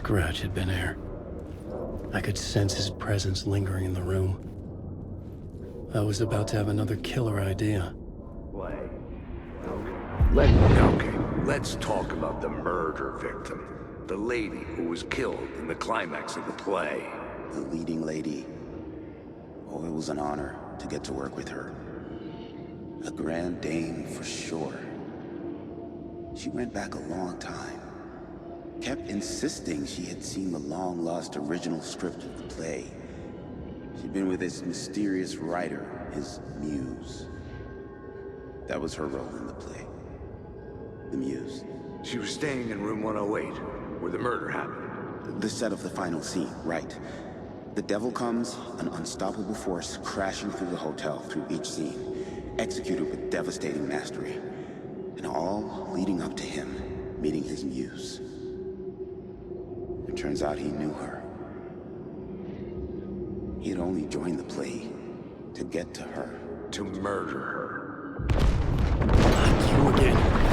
Scratch had been here. I could sense his presence lingering in the room. I was about to have another killer idea. Let's talk about the murder victim. The lady who was killed in the climax of the play. The leading lady. Oh, it was an honor to get to work with her. A grand dame for sure. She went back a long time. Kept insisting she had seen the long-lost original script of the play. She'd been with this mysterious writer, his muse. That was her role in the play. The muse. She was staying in room 108, where the murder happened. The set of the final scene, right. The devil comes, an unstoppable force crashing through the hotel through each scene, executed with devastating mastery. And all leading up to him meeting his muse. It turns out he knew her. He had only joined the play to get to her. To murder her. Not you again.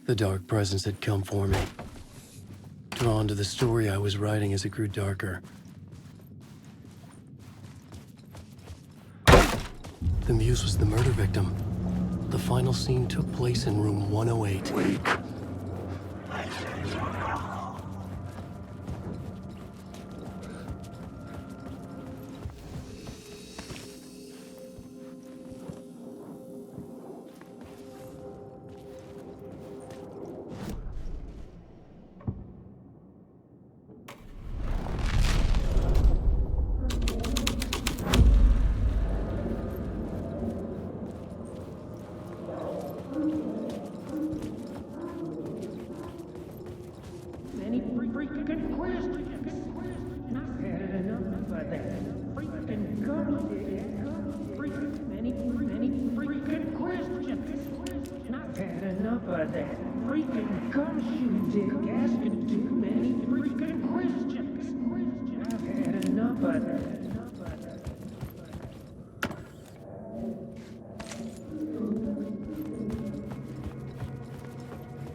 The dark presence had come for me. Drawn to the story I was writing as it grew darker. The muse was the murder victim. The final scene took place in room 108. Wait.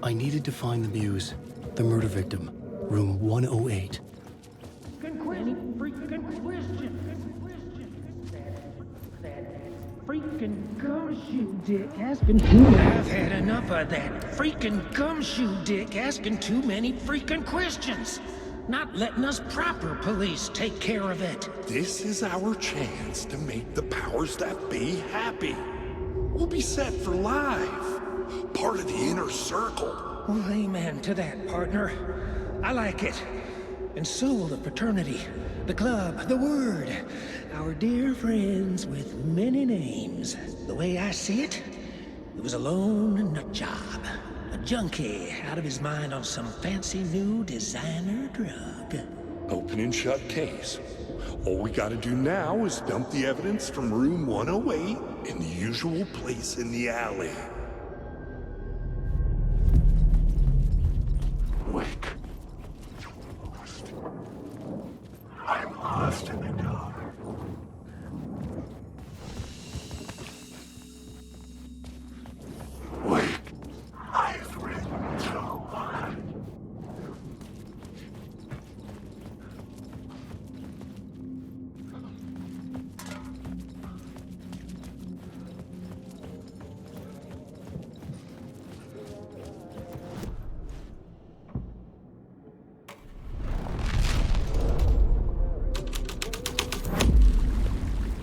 I needed to find the muse, the murder victim, room 108. freaking gumshoe dick asking too many. I've had enough of that freaking gumshoe dick asking too many freaking questions. Not letting us proper police take care of it. This is our chance to make the powers that be happy. We'll be set for life. Part of the inner circle. Well, amen to that, partner. I like it. And so will the fraternity, the club, the word. Our dear friends with many names. The way I see it, it was a lone nut job. A junkie out of his mind on some fancy new designer drug. Open and shut case. All we gotta do now is dump the evidence from room 108 in the usual place in the alley. Wake. I'm lost in the dark. Wake. I've written so much.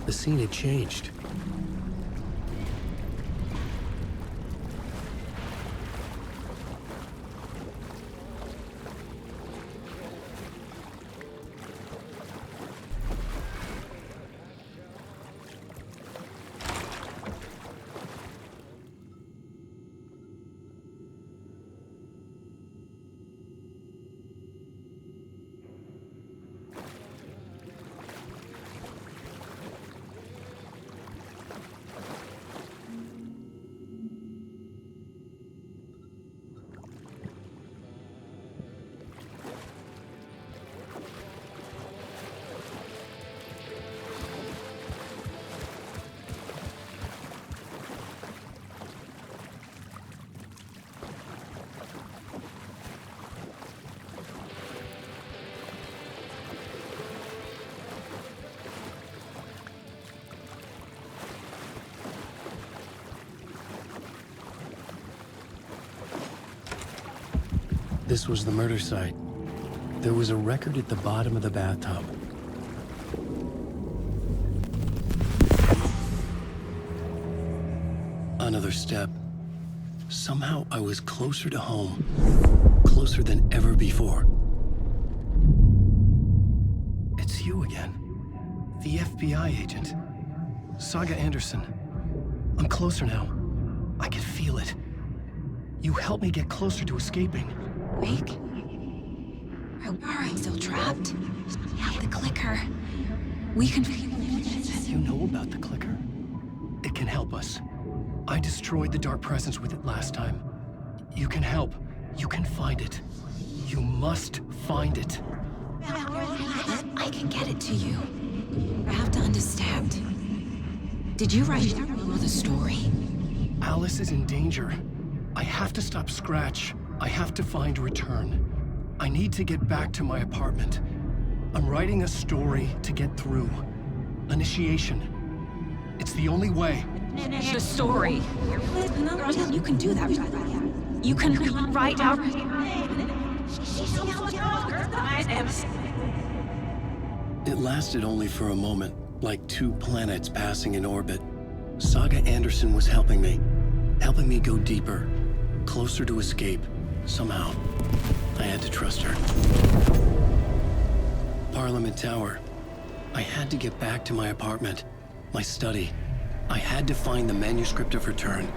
The scene had changed. This was the murder site. There was a record at the bottom of the bathtub. Another step. Somehow I was closer to home. Closer than ever before. It's you again. The FBI agent. Saga Anderson. I'm closer now. I can feel it. You helped me get closer to escaping. Wake? Are I still trapped? Yeah, the clicker. We can... You know about the clicker? It can help us. I destroyed the dark presence with it last time. You can help. You can find it. You must find it. I can get it to you. I have to understand. Did you write the story? Alice is in danger. I have to stop Scratch. I have to find Return. I need to get back to my apartment. I'm writing a story to get through. Initiation. It's the only way. The story. You can do that. You can write out... It lasted only for a moment, like two planets passing in orbit. Saga Anderson was helping me go deeper, closer to escape. Somehow, I had to trust her. Parliament Tower. I had to get back to my apartment, my study. I had to find the manuscript of Return.